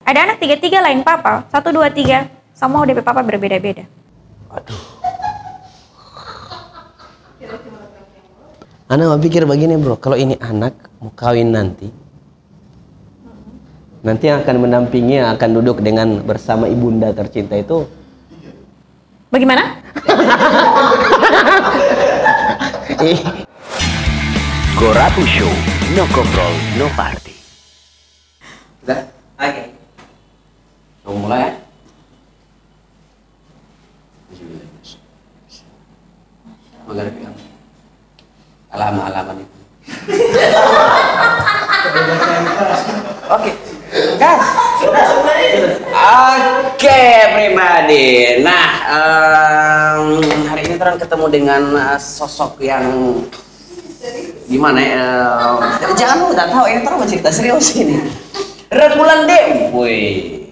Ada anak 3-3 lain papa, 1, 2, 3, semua DP papa berbeda-beda. Aduh. Ana mau pikir begini bro, kalau ini anak mau kawin nanti yang akan mendampingi, yang akan duduk dengan bersama ibunda tercinta itu bagaimana? Gorapu Show, no control, no party. Udah? Oke. Mau mulai ya? Magharap yang alaman itu. Oke, gas. Oke, pribadi. Nah, hari ini terang ketemu dengan sosok yang gimana ya? Jangan lu udah tahu ini terang cerita serius ini. Rembulan Dew, woi,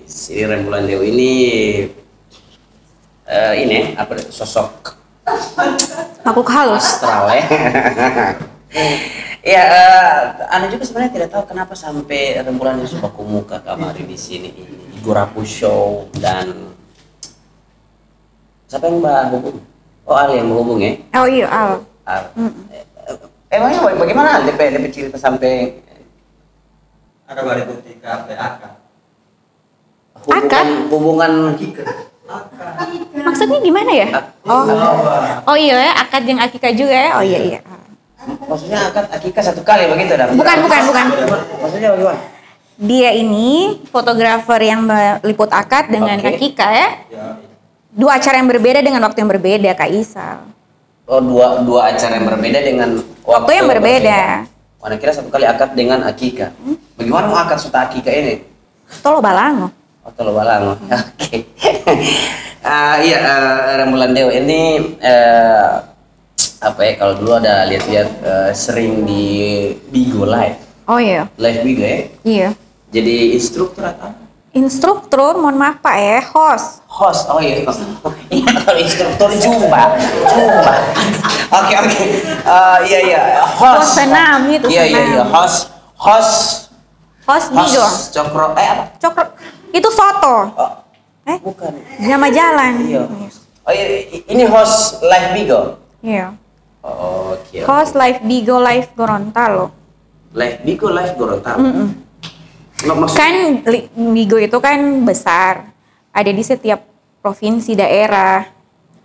si Rembulan Dew ini apa sosok Makhluk halus. astral ya. Ya, Anda juga sebenarnya tidak tahu kenapa sampai Rembulan Dew suka muka kamari di sini di Gorapu Show dan siapa yang hubung? Oh, Al yang menghubung ya? Oh iya, Al. Emangnya bagaimana DP cerita sampai Ada bari bukti ke akad. hubungan Maksudnya gimana ya? Oh iya ya, akad yang akikah juga ya? Oh iya. Maksudnya akad akikah satu kali begitu dah? Bukan. Maksudnya bagaimana? Dia ini fotografer yang meliput akad dengan Oke. akikah ya. Dua acara yang berbeda dengan waktu yang berbeda, Kak Isal. Oh, dua acara yang berbeda dengan Waktu yang berbeda. Mana kira satu kali akad dengan akikah. Bagaimana mau akad serta akikah ini? Tolo balango. Oh, tolo balang. Oke. Iya, Rembulan Dew ini apa ya, kalau dulu ada lihat-lihat sering di Bigo Live. Oh iya. Live Bigo ya. Iya. Jadi instruktur atau apa? Instruktur, mohon maaf Pak ya, host. Host, oh iya. Iya, kalau instruktur Zumba. Oke. Iya. Host senam itu Iya. Host Bigo. Cokro, apa? Cokro. Itu soto. Oh, bukan. Nama jalan. Iya. Oh iya, ini host live Bigo. Iya. Oh, oke. Host live Bigo live Gorontalo. Live Bigo live Gorontalo. Kan Bigo itu kan besar. Ada di setiap provinsi daerah.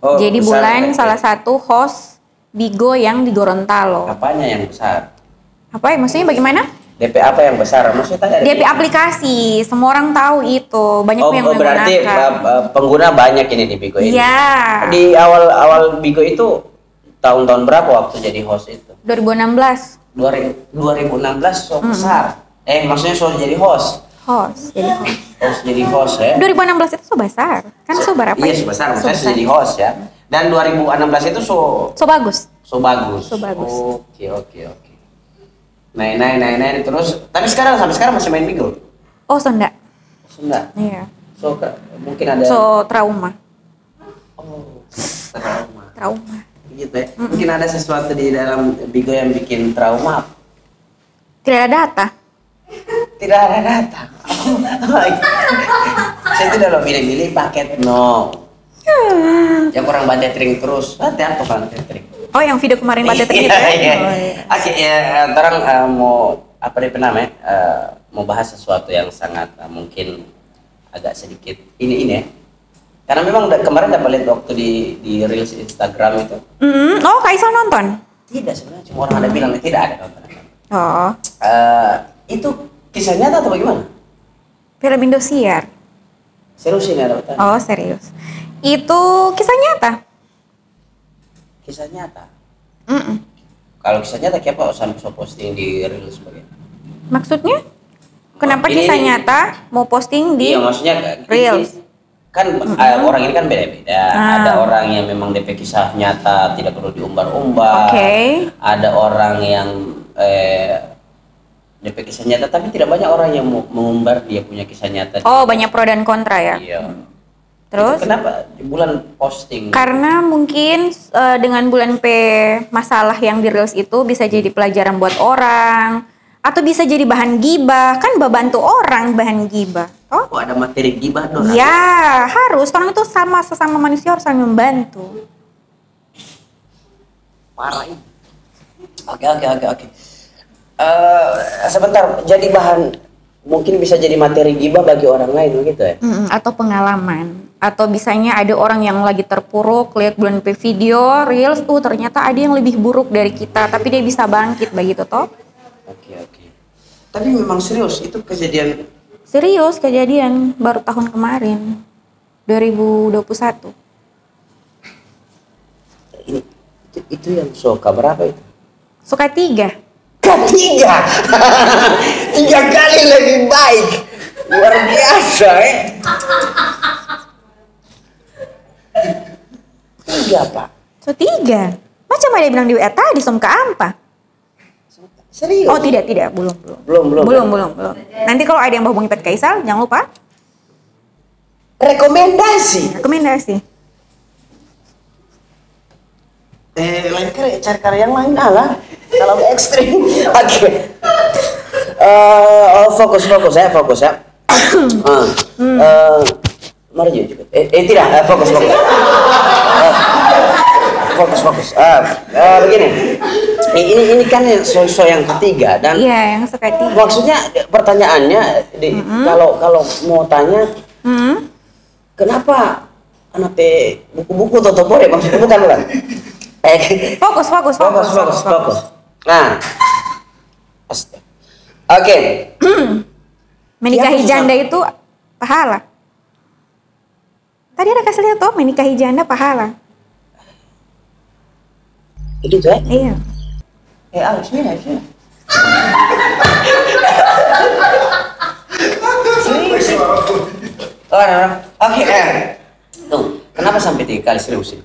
Oh, Jadi besar, Bulan live. salah satu host Bigo yang di Gorontalo. Apanya yang besar? Apa ya? Maksudnya bagaimana? DP apa yang besar? Maksudnya tadi ada DP aplikasi, semua orang tahu itu. Banyak yang berarti menggunakan. pengguna banyak ini di Bigo ini. Iya. Di awal Bigo itu tahun-tahun berapa waktu jadi host itu? 2016 2016 so besar. Maksudnya so jadi host. host, jadi host. Jadi host ya. 2016 itu so besar. Kan so berapa Iya, ya? so besar. Maksudnya so jadi host ya. Dan 2016 itu So bagus. so bagus. So bagus. Oke. Nah, terus tapi sampai sekarang masih main Bigo? Oh, so enggak. Enggak. Iya. So mungkin ada So trauma. Oh, Trauma. gitu ya. Mungkin ada sesuatu di dalam Bigo yang bikin trauma. Tidak ada data. Tidak ada data. Saya tidak lo pilih-pilih paket no. Yang kurang tethering terus. Hati-hati kurang tethering. Oh, yang video kemarin pada itu ya? Iya. Oh, iya. Oke, ya, terang mau apa dia namanya? Mau bahas sesuatu yang sangat mungkin agak sedikit ini ya. Karena memang kemarin dapat lihat waktu di reels Instagram itu. Oh, Kak Isal nonton? Tidak, sebenarnya cuma orang ada bilang tidak ada nonton. Oh, Itu kisah nyata atau bagaimana? film Indosiar. Serius ini ada betul? Oh, serius. Itu kisah nyata. Kisah nyata. Kalau kisah nyata siapa sampai posting di reels sebagainya? Maksudnya? Kenapa Ini- kisah nyata mau posting di Iya, maksudnya reels? kan orang ini kan beda-beda. Ada orang yang memang DP kisah nyata tidak perlu diumbar-umbar. Oke. Ada orang yang DP kisah nyata tapi tidak banyak orang yang mengumbar dia punya kisah nyata. Oh, banyak pro dan kontra ya. Iya. Terus? Itu kenapa di bulan posting? Karena mungkin dengan bulan P masalah yang di reels itu bisa jadi pelajaran buat orang atau bisa jadi bahan gibah. Kan bantu orang bahan gibah. Oh? Oh, ada materi gibah dong. Ya, harus. Orang itu sesama manusia harus saling membantu. Parah ini. Oke. Sebentar, jadi bahan mungkin bisa jadi materi gibah bagi orang lain gitu ya? Atau pengalaman. Atau bisanya ada orang yang lagi terpuruk, lihat bulan video, reels, ternyata ada yang lebih buruk dari kita, tapi dia bisa bangkit begitu toh. Oke. Tapi memang serius, itu kejadian. Serius kejadian baru tahun kemarin 2021. Ini itu yang suka berapa itu? Suka 3. Ketiga. 3 kali lebih baik. Luar biasa Tiga, Pak. So 3. Macam ada bilang di WA tadi som ke apa? Serius? Oh tidak, belum. Belum. Nanti kalau ada yang mau hubungi Pet Kaisal, jangan lupa rekomendasi. Lain kali cari karya yang lain lah. Kalau ekstrim. Oke. Fokus ya. Mari juga. Tidak, fokus. Fokus. Begini. Ini kan so yang ketiga dan iya, yang suka 3. maksudnya pertanyaannya kalau mau tanya kenapa anak buku-buku tutup boleh maksudnya bukan. Fokus. Nah. Oke. Menikahi janda itu pahala. Tadi ada kasih lihat tuh, menikahi janda pahala. Gitu ya? Iya. Alex, sini. Oke. Tuh, kenapa sampai 3 kali serius sih?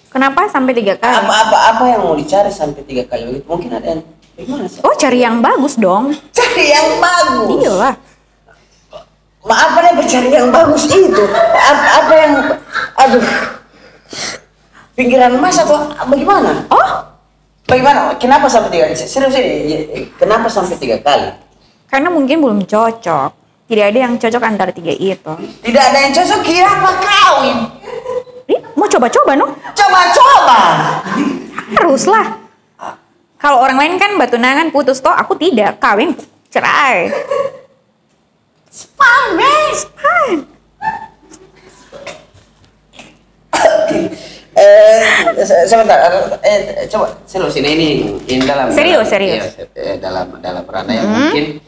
Kenapa sampai 3 kali? Apa yang mau dicari sampai 3 kali begitu? Mungkin ada yang gimana sih? Oh, cari yang bagus dong. Cari yang bagus. Iyalah. Apa nih cari yang bagus itu? Apa yang pinggiran emas atau bagaimana? Oh? Bagaimana? Kenapa sampai 3 kali? Serius ini, kenapa sampai 3 kali? Karena mungkin belum cocok. Tidak ada yang cocok antara 3 itu. Tidak ada yang cocok, kira apa kawin? Mau coba-coba no? Coba-coba. Haruslah. Kalau orang lain kan tunangan putus toh, aku tidak. Kawin, cerai. Span. Sebentar, coba serius ini dalam serius. dalam ranah yang mungkin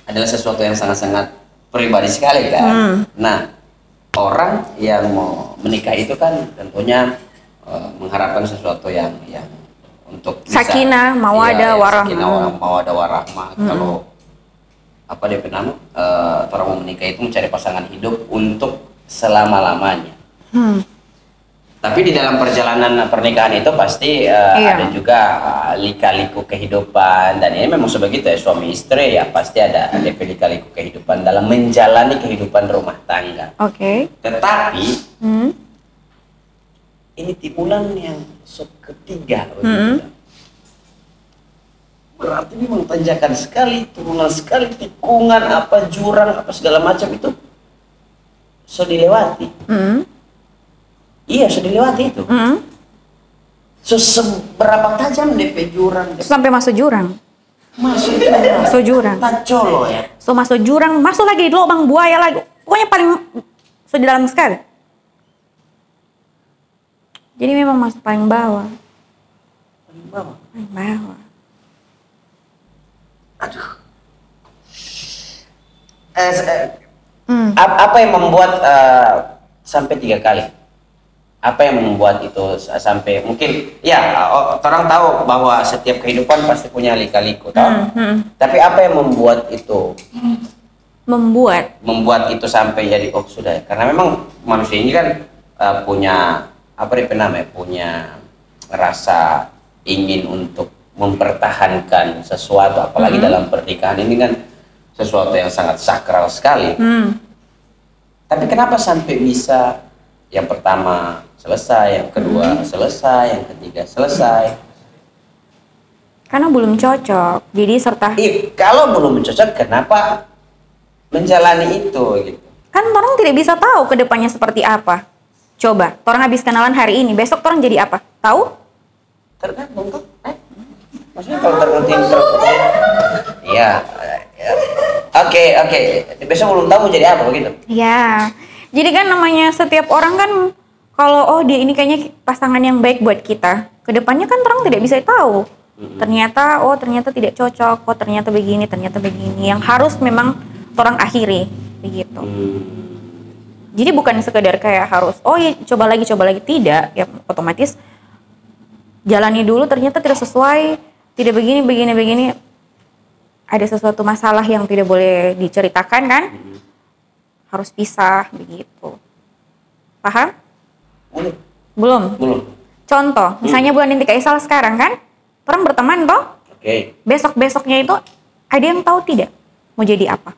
adalah sesuatu yang sangat pribadi sekali kan. Nah, orang yang mau menikah itu kan tentunya mengharapkan sesuatu yang untuk bisa sakinah, mawaddah, warahmah. Sakinah, mawaddah, warahmah. Kalau apa dia bernama orang mau menikah itu mencari pasangan hidup untuk selama-lamanya. Tapi di dalam perjalanan pernikahan itu pasti ada juga lika-liku kehidupan, dan ini memang sebegitu ya, suami istri ya pasti ada lika-liku kehidupan dalam menjalani kehidupan rumah tangga. Oke. Tetapi ini timulan yang ketiga, berarti memang tanjakan sekali, turunan sekali, tikungan apa jurang apa segala macam itu sudah dilewati. Iya, sudah dilewati itu. Seberapa tajam DP jurang? Sampai masuk jurang. Masuk jurang. Tak colo ya. So masuk jurang, masuk lagi di lubang buaya lagi. Pokoknya paling di dalam sekali. Jadi memang masuk paling bawah. Paling bawah. Aduh. Apa yang membuat sampai 3 kali? Apa yang membuat itu sampai mungkin ya orang tahu bahwa setiap kehidupan pasti punya lika-liku tahu. Tapi apa yang membuat itu membuat itu sampai jadi sudah ya? Karena memang manusia ini kan punya apa namanya, punya rasa ingin untuk mempertahankan sesuatu, apalagi dalam pernikahan ini kan sesuatu yang sangat sakral sekali. Tapi kenapa sampai bisa yang pertama selesai, yang kedua selesai, yang ketiga selesai? Karena belum cocok. Jadi serta Kalau belum cocok, kenapa menjalani itu gitu. Kan orang tidak bisa tahu ke depannya seperti apa. Coba, orang habis kenalan hari ini, besok orang jadi apa? Tahu? Tergantung tuh. Maksudnya kalau tergantung ya. Oke. Besok belum tahu mau jadi apa begitu. Ya. Jadi kan namanya setiap orang kan kalau oh dia ini kayaknya pasangan yang baik buat kita. Kedepannya kan orang tidak bisa tahu. Ternyata tidak cocok. Oh ternyata begini. Yang harus memang orang akhiri begitu. Jadi bukan sekedar kayak harus oh ya coba lagi tidak. Ya otomatis jalani dulu ternyata tidak sesuai. Tidak begini. Ada sesuatu masalah yang tidak boleh diceritakan kan? Harus pisah begitu. Paham? Belum. Contoh, misalnya bulan inti Kaisal sekarang kan, orang berteman toh. Oke. Besok-besoknya itu ada yang tahu tidak mau jadi apa?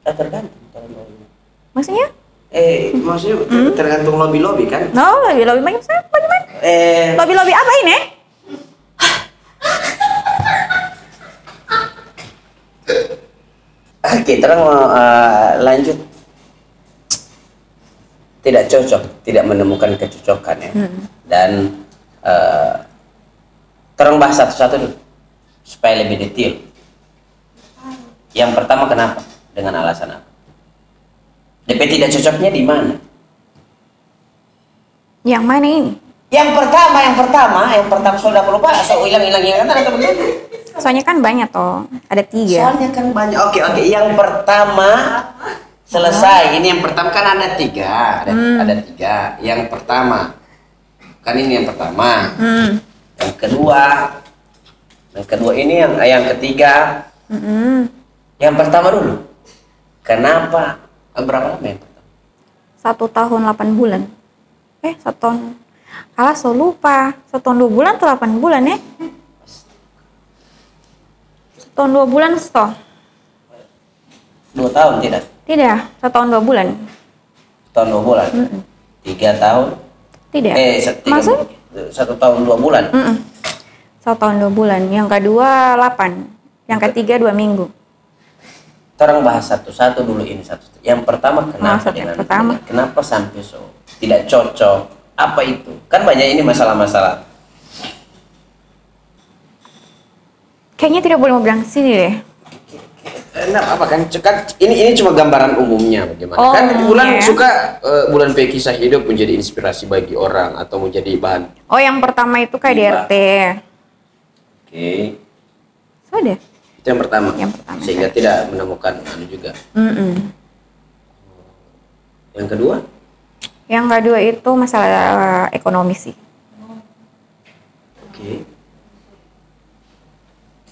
Tergantung. Maksudnya? Maksudnya tergantung lobby kan? No, lobby macam bagaimana? Lobby apa ini? Oke, terang mau lanjut. Tidak cocok, tidak menemukan kecocokan ya. Dan terang bahas satu-satu dulu supaya lebih detail. Yang pertama kenapa? Dengan alasan apa? DP tidak cocoknya di mana? Yang mana ini? Yang pertama sudah lupa, so hilang ingatan atau begitu? Soalnya kan banyak toh, ada 3. Soalnya kan banyak. Oke. Yang pertama selesai. Ini yang pertama kan ada 3. Ada 3. Yang pertama kan ini yang pertama. Yang kedua ini yang ketiga. Yang pertama dulu. Kenapa? Berapa lama yang pertama? 1 tahun 8 bulan. 1 tahun. Alah, so lupa. 1 tahun 2 bulan atau 8 bulan ya? 1 tahun 2 bulan toh. 2 tahun tidak? Tidak, 1 tahun 2 bulan. 1 tahun 2 bulan? 3 tahun? Tidak. Maksudnya? 1 tahun 2 bulan? 1 tahun 2 bulan. Yang kedua 8. Yang ketiga 2 minggu. Orang bahas satu-satu dulu ini satu. Yang pertama kenapa kenapa sampai so tidak cocok? Apa itu? Kan banyak ini masalah-masalah. Kayaknya tidak boleh mau bilang sini deh. Nah, apa kan? Ini cuma gambaran umumnya bagaimana? Oh, kan bulan iya. suka bulan kisah hidup menjadi inspirasi bagi orang atau menjadi bahan. Oh, yang pertama itu KDRT. Oke. Sudah. Itu yang pertama. Sehingga KDRT. tidak menemukan juga. Yang kedua? Yang kedua itu masalah ekonomi sih. Oke.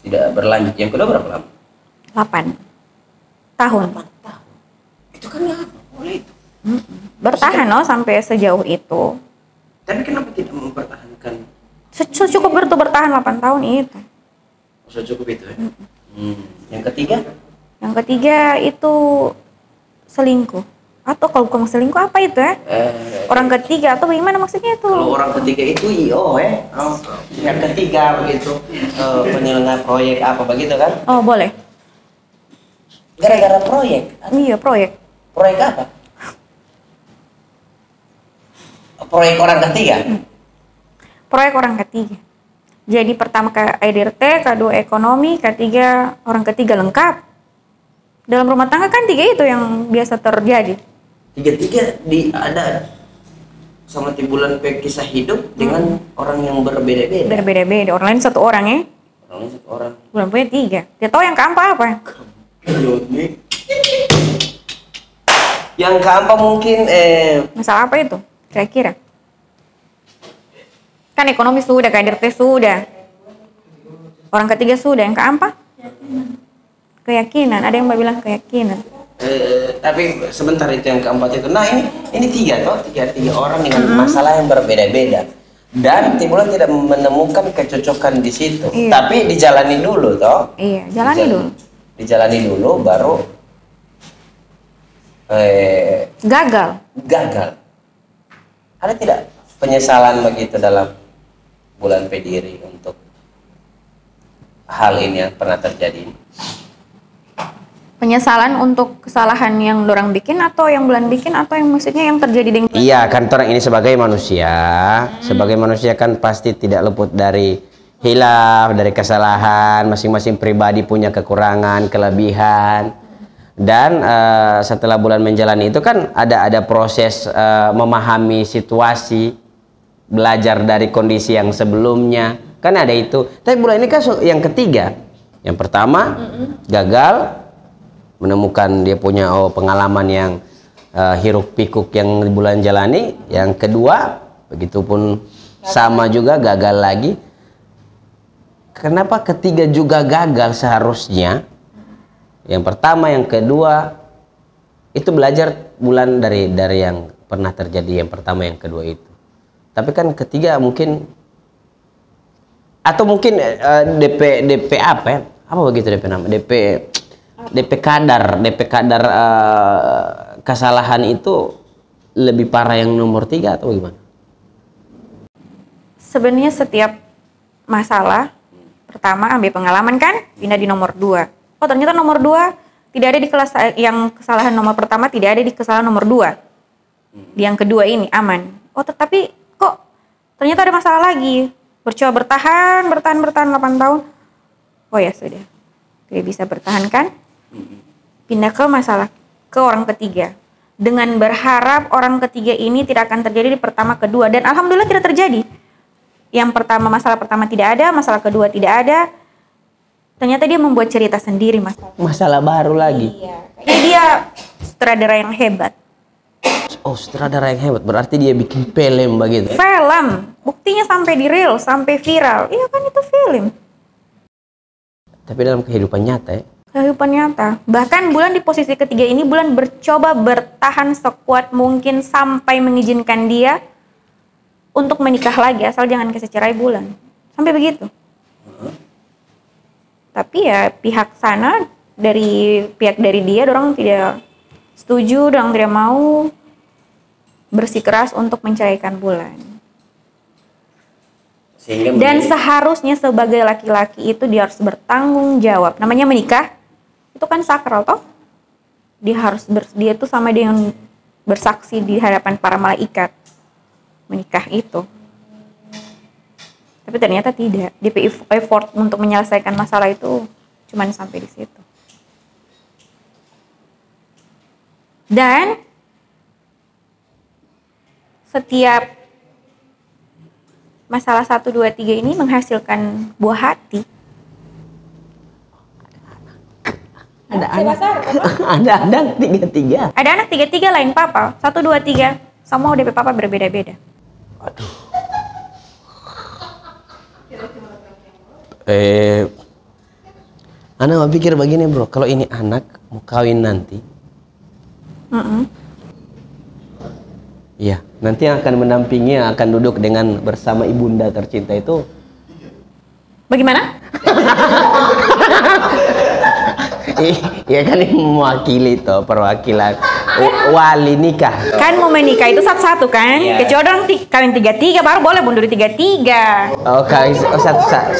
Tidak berlanjut. Yang kedua berapa lama? 8 tahun. Itu kan lama, boleh itu. Bertahan loh sampai sejauh itu. Tapi kenapa tidak mempertahankan? Cukup bertahan 8 tahun itu. Sudah cukup itu ya? Yang ketiga? Yang ketiga itu selingkuh. Atau kalau bukan selingkuh apa itu ya? Orang ketiga atau bagaimana maksudnya itu? Kalau orang ketiga itu IO ya? Yang ketiga begitu, penyelenggara proyek apa begitu kan? Oh boleh. Gara-gara proyek? Iya proyek. Proyek apa? Proyek orang ketiga? Proyek orang ketiga. Jadi pertama KDRT, kedua ekonomi, ketiga orang ketiga lengkap. Dalam rumah tangga kan 3 itu yang biasa terjadi. 3 ada sama bulan kisah hidup dengan orang yang berbeda-beda. Berbeda-beda. Orang lain 1 orang ya. Orang lain 1 orang. Bulan punya 3. Dia tahu yang keempat apa? Yang keempat mungkin Masalah apa itu? Kira-kira. Kan ekonomi sudah, KDRT sudah. Orang ketiga sudah, yang keempat? Keyakinan. Ada yang bilang keyakinan. Tapi sebentar itu yang keempat itu. Nah ini 3 toh, tiga orang dengan masalah yang berbeda-beda. Dan Timbulan tidak menemukan kecocokan di situ. Iya. Tapi dijalani dulu toh. Iya, jalani dulu. Dijalani dulu baru Gagal. Ada tidak penyesalan begitu dalam bulan Pediri untuk hal ini yang pernah terjadi? Penyesalan untuk kesalahan yang dorang bikin atau yang bulan bikin atau yang maksudnya yang terjadi dengan Iya, kan orang ini sebagai manusia, sebagai manusia kan pasti tidak luput dari hilaf, dari kesalahan. Masing-masing pribadi punya kekurangan, kelebihan. Dan setelah bulan menjalani itu kan ada proses memahami situasi, belajar dari kondisi yang sebelumnya, kan ada itu. Tapi bulan ini kan yang ketiga. Yang pertama gagal, menemukan dia punya pengalaman yang hiruk pikuk yang bulan jalani. Yang kedua begitupun sama juga gagal lagi. Kenapa ketiga juga gagal seharusnya? Yang pertama, yang kedua itu belajar bulan dari yang pernah terjadi yang pertama, yang kedua itu. Tapi kan ketiga mungkin atau mungkin DP apa ya? Apa begitu DP nama? DP kadar kesalahan itu lebih parah yang nomor 3 atau gimana? Sebenarnya setiap masalah pertama ambil pengalaman kan, pindah di nomor 2. Oh ternyata nomor 2 tidak ada di kelas yang kesalahan nomor pertama, tidak ada di kesalahan nomor 2. Di yang kedua ini aman. Oh tetapi kok ternyata ada masalah lagi. Bercoba bertahan 8 tahun. Oh ya sudah, tidak bisa bertahan kan? Pindah ke masalah ke orang ketiga. Dengan berharap orang ketiga ini tidak akan terjadi di pertama, kedua. Dan alhamdulillah tidak terjadi. Yang pertama, masalah pertama tidak ada, masalah kedua tidak ada. Ternyata dia membuat cerita sendiri Masalah baru lagi. Iya. Jadi dia sutradara yang hebat. Oh, sutradara yang hebat. Berarti dia bikin film begitu. Film. Buktinya sampai di reel, sampai viral. Iya kan itu film. Tapi dalam kehidupan nyata ya. Kehidupan nyata. Bahkan bulan di posisi ketiga ini, bulan bercoba bertahan sekuat mungkin sampai mengizinkan dia untuk menikah lagi, asal jangan kasih cerai bulan. Sampai begitu. Tapi ya pihak sana, pihak dari dia, dorang tidak setuju, dorang tidak mau bersikeras untuk menceraikan bulan. Dan seharusnya sebagai laki-laki itu dia harus bertanggung jawab. Namanya menikah, itu kan sakral toh. Dia tuh sama dengan bersaksi di hadapan para malaikat. Menikah itu. Tapi ternyata tidak. DP effort untuk menyelesaikan masalah itu cuman sampai di situ. Dan setiap masalah 1, 2, 3 ini menghasilkan buah hati. Ada anak 3-3. Ada anak 3-3 lain papa. 1, 2, 3. Semua DP papa berbeda-beda. Aduh. Anak mau pikir begini bro, kalau ini anak mau kawin nanti, iya, nanti yang akan mendampingi, yang akan duduk dengan bersama ibunda tercinta itu, bagaimana? Iya kan ini mewakili toh, perwakilan wali nikah. Kan mau menikah itu satu-satu kan? Iya. Kecuali orang kawin 3-3 baru boleh mundur 3-3. Oh, kawin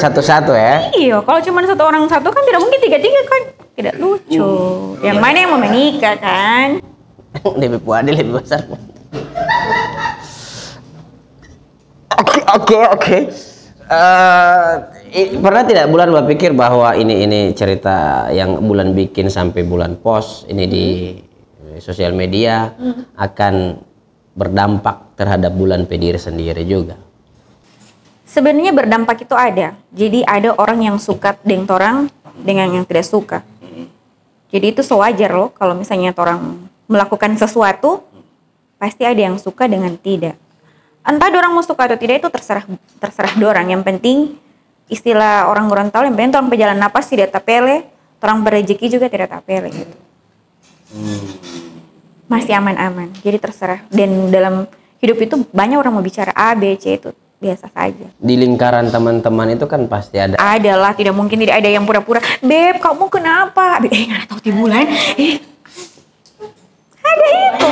satu-satu ya? Iya, kalau cuma satu orang satu kan tidak mungkin 3-3 kan? Tidak lucu. Yang mana yang mau menikah kan? Lebih puade lebih besar. Oke. Pernah tidak bulan berpikir bahwa ini cerita yang bulan bikin sampai bulan post ini di sosial media akan berdampak terhadap bulan pediri sendiri juga? Sebenarnya berdampak itu ada. Jadi ada orang yang suka dengan orang dengan yang tidak suka. Jadi itu sewajar loh kalau misalnya orang melakukan sesuatu pasti ada yang suka dengan tidak. Entah orang mau suka atau tidak itu terserah dorang. Yang penting istilah orang Gorontalo yang penting orang pejalan napas tidak tapele, orang berrezeki juga tidak tapele gitu. Masih aman-aman. Jadi terserah. Dan dalam hidup itu banyak orang mau bicara A, B, C itu biasa saja. Di lingkaran teman-teman itu kan pasti ada. Adalah, tidak mungkin tidak ada yang pura-pura, "Beb, kamu kenapa?" Nggak tahu di bulan. Ada itu.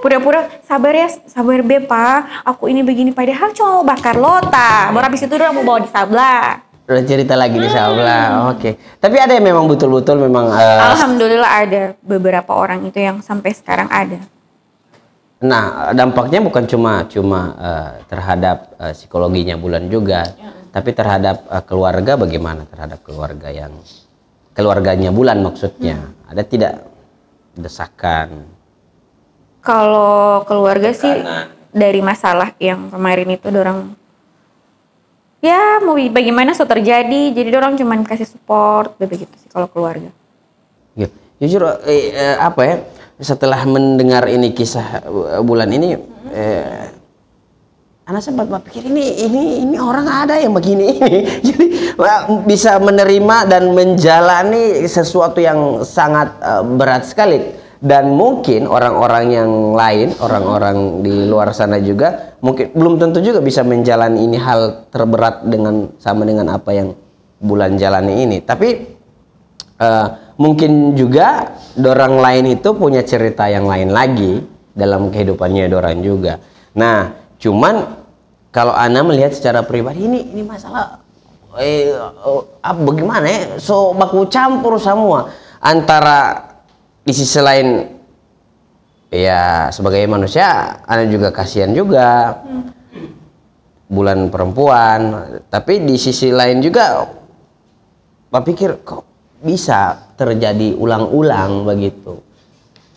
Pura-pura, "Sabar ya, sabar Beb, Pak. Aku ini begini." Padahal cuma mau bakar lota. Baru habis itu udah mau bawa di sabla. Udah cerita lagi di sebelah. Oke. Tapi ada yang memang betul-betul memang Alhamdulillah ada beberapa orang itu yang sampai sekarang ada. Nah, dampaknya bukan cuma terhadap psikologinya Bulan juga, tapi terhadap keluarga bagaimana? Terhadap keluarganya Bulan maksudnya. Ada tidak desakan? Kalau keluarga sih dari masalah yang kemarin itu dorang ya mau bagaimana so terjadi, jadi dorang cuman kasih support begitu sih kalau keluarga. Ya, jujur apa ya? Setelah mendengar ini kisah Bulan ini, anak sempat berpikir ini orang ada yang begini ini. Jadi bisa menerima dan menjalani sesuatu yang sangat berat sekali. Dan mungkin orang-orang yang lain, orang-orang di luar sana juga mungkin belum tentu juga bisa menjalani ini hal terberat sama dengan apa yang Bulan jalani ini. Tapi mungkin juga dorang lain itu punya cerita yang lain lagi dalam kehidupannya dorang juga. Nah, cuman kalau Ana melihat secara pribadi ini masalah bagaimana ya? So baku campur semua antara di sisi lain ya sebagai manusia Ana juga kasihan juga Bulan perempuan, tapi di sisi lain juga pikir kok bisa terjadi ulang-ulang begitu,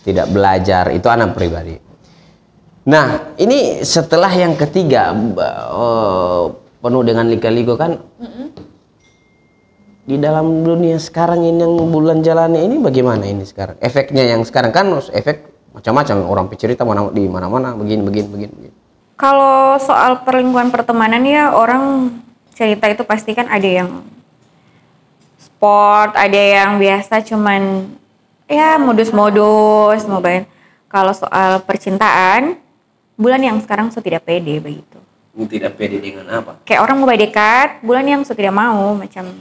tidak belajar. Itu Ana pribadi. Nah, ini setelah yang ketiga penuh dengan lika-liku kan. Di dalam dunia sekarang ini yang Bulan jalani ini bagaimana ini sekarang? Efeknya yang sekarang kan efek macam-macam, orang cerita di mana-mana begini. Kalau soal perlingkuhan pertemanan ya orang cerita itu pasti kan ada yang sport, ada yang biasa cuman ya modus-modus mobile. Kalau soal percintaan, Bulan yang sekarang tidak pede begitu. Tidak pede dengan apa? Kayak orang mau dekat, Bulan yang tidak mau macam.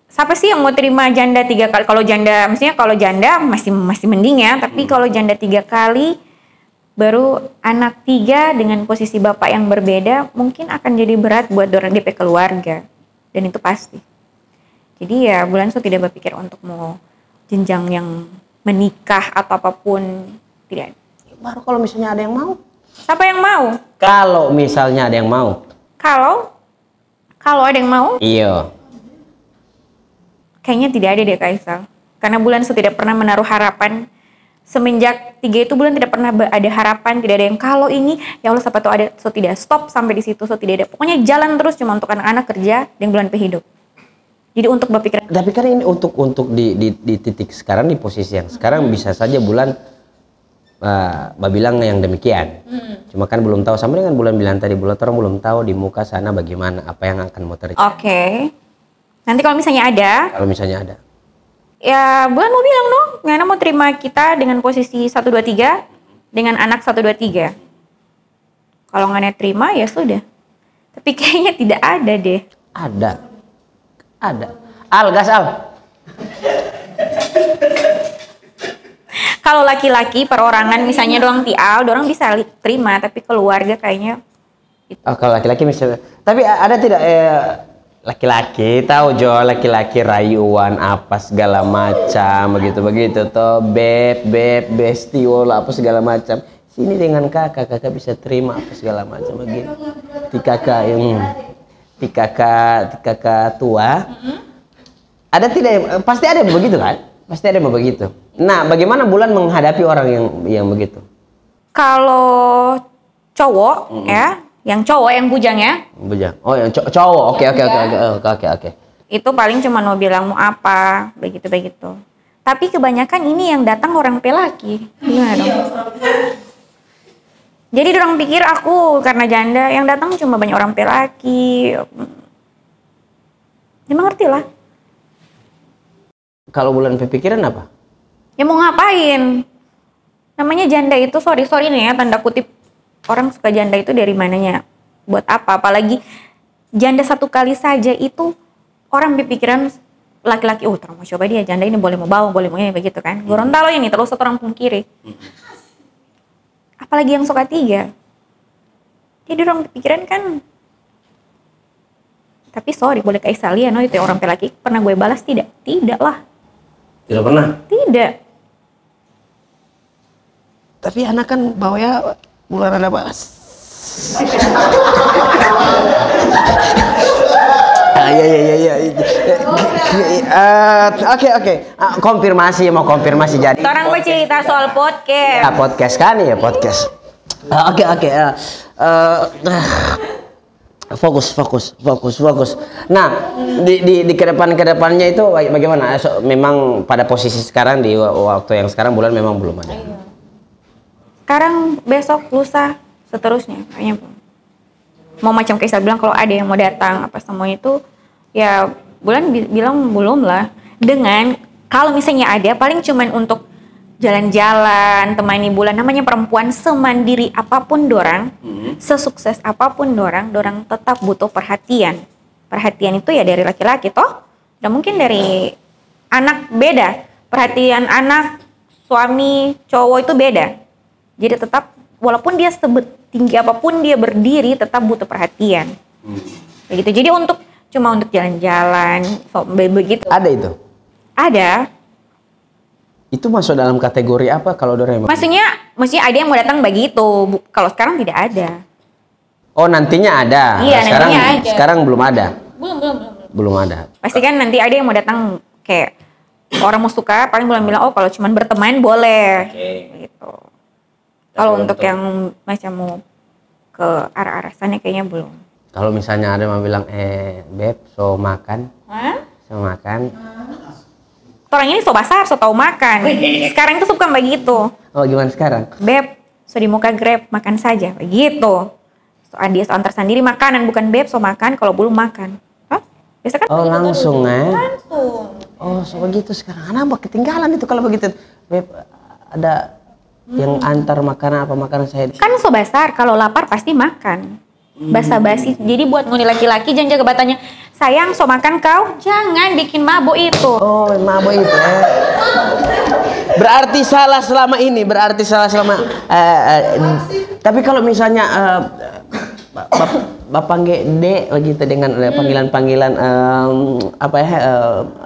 Siapa sih yang mau terima janda 3 kali? Kalau janda, maksudnya kalau janda masih mending ya. Tapi kalau janda 3 kali, baru anak 3 dengan posisi bapak yang berbeda, mungkin akan jadi berat buat orang DP keluarga. Dan itu pasti. Jadi ya Bulan tidak berpikir untuk mau jenjang yang menikah atau apapun. Tidak. Baru kalau misalnya ada yang mau. Siapa yang mau? Kalau misalnya ada yang mau. Kalau ada yang mau? Iya. Kayaknya tidak ada deh Kaisal. Karena Bulan tidak pernah menaruh harapan. Semenjak 3 itu Bulan tidak pernah ada harapan. Tidak ada yang kalau ini, ya Allah siapa tahu ada. Tidak stop sampai di situ. Tidak ada. Pokoknya jalan terus cuma untuk anak-anak kerja dan Bulan hidup. Jadi untuk berpikir. Tapi kan ini untuk di titik sekarang, di posisi yang sekarang bisa saja Bulan bilang yang demikian. Cuma kan belum tahu, sama dengan Bulan bilang tadi, Bulan orang belum tahu di muka sana bagaimana, apa yang akan mau terjadi. Oke. Nanti kalau misalnya ada. Kalau misalnya ada. Ya Bulan mau bilang dong, Ngana mau terima kita dengan posisi 1, 2, 3 dengan anak 1, 2, 3. Kalau Ngana terima ya sudah. Tapi kayaknya tidak ada deh. Ada. Al, gas Al. Kalau laki-laki perorangan misalnya doang tial, dorang bisa terima, tapi keluarga kayaknya. Oh, kalau laki-laki misalnya. Tapi ada tidak laki-laki tahu Jo, laki-laki rayuan apa segala macam begitu toh, beb bestiol apa segala macam. Sini dengan kakak bisa terima apa segala macam begini. Di kakak tua. Ada tidak? Pasti ada begitu kan? Pasti ada begitu. Nah, bagaimana Bulan menghadapi orang yang begitu? Kalau cowok ya, yang cowok yang bujang ya. Bujang. Oh, yang cowok. Oke. Itu paling cuma mau bilang mau apa, begitu. Tapi kebanyakan ini yang datang orang pelaki. Gimana dong? Jadi orang pikir aku karena janda, yang datang cuma banyak orang pelaki. Ya mengerti lah. Kalau Bulan berpikiran apa? Ya mau ngapain? Namanya janda itu, sorry nih ya, tanda kutip. Orang suka janda itu dari mananya? Buat apa? Apalagi janda 1 kali saja itu orang berpikiran laki-laki, oh terang mau coba dia janda ini boleh mau bawa, boleh mau ini begitu kan. Gorontalo ini terus orang pungkiri. Apalagi yang suka 3. Jadi orang berpikiran kan Tapi sorry, boleh kayak Salia, no, itu orang pelaki. Pernah gue balas tidak? Tidak lah. Tidak pernah. Tidak. Tapi anak kan bawanya bulan ada balas. Iya. Oke. Konfirmasi, mau konfirmasi jadi. Orang bercerita soal podcast. Ya, podcast kan ya, podcast. Oke. Fokus. Nah, di kedepannya itu bagaimana? Memang pada posisi sekarang di waktu yang sekarang bulan memang belum ada. Sekarang, besok, lusa, seterusnya kayaknya belum. Mau macam kayak saya bilang kalau ada yang mau datang apa semua itu ya bulan bilang belum lah. Dengan kalau misalnya ada paling cuman untuk jalan-jalan, temani bulan, namanya perempuan semandiri apapun dorang, sesukses apapun dorang tetap butuh perhatian. Perhatian itu ya dari laki-laki toh, dan mungkin dari anak beda. Perhatian anak, suami, cowok itu beda. Jadi tetap walaupun dia setinggi apapun dia berdiri tetap butuh perhatian. Begitu. Jadi cuma untuk jalan-jalan, begitu. Ada itu? Ada. Itu masuk dalam kategori apa kalau dorang? Maksudnya ada yang mau datang begitu. Kalau sekarang tidak ada. Oh, nantinya ada. Iya, nantinya ada. Sekarang belum ada. Belum ada. Pasti kan nanti ada yang mau datang kayak orang mau suka, paling bulan bilang oh kalau cuma berteman boleh. Gitu. Kalau untuk yang macam mau ke arah-arah sana kayaknya belum. Kalau misalnya ada yang bilang beb, so makan. So makan. Orang ini so basar, so tahu makan. Sekarang itu suka begitu. Oh, gimana sekarang? Beb, so di muka grab, makan saja. Begitu. So dia so antar sendiri makanan, bukan beb, so makan, kalau belum makan. Hah? Biasa kan? Oh, langsung Langsung. Oh, so begitu sekarang. Kenapa ketinggalan itu kalau begitu? Beb, ada yang antar makanan apa makanan saya? Kan so basar, kalau lapar pasti makan. Basa-basi. Jadi buat nguni laki-laki jangan jaga batanya. Sayang, so makan kau? Jangan bikin mabuk itu. Oh, mabuk itu. Berarti salah selama ini. Tapi kalau misalnya Bapak Dek begitu dengan panggilan-panggilan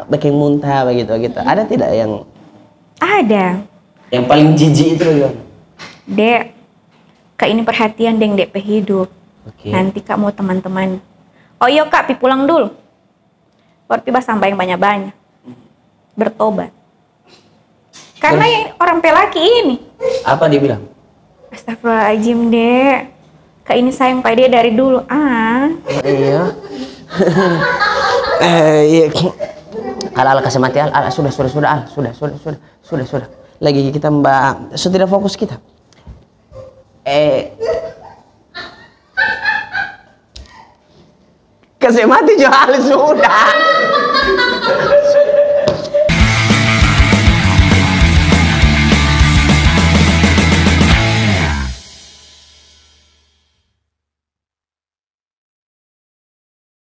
baking muntah begitu. Ada tidak yang? Ada. Yang paling jijik itu bagaimana? Dek, Kak ini perhatian deng Dek hidup. Okay. Nanti Kak mau teman-teman. Oh iya Kak, pi pulang dulu. Baru pi sampai yang banyak-banyak. Bertobat. Karena yang orang pelaki ini. Apa dia bilang? Astagfirullahaladzim Dek. Kak ini sayang pada dia dari dulu. Iya. Iya. Al kasih mati sudah. Lagi kita mbak, tidak fokus kita. Kasih mati jual sudah.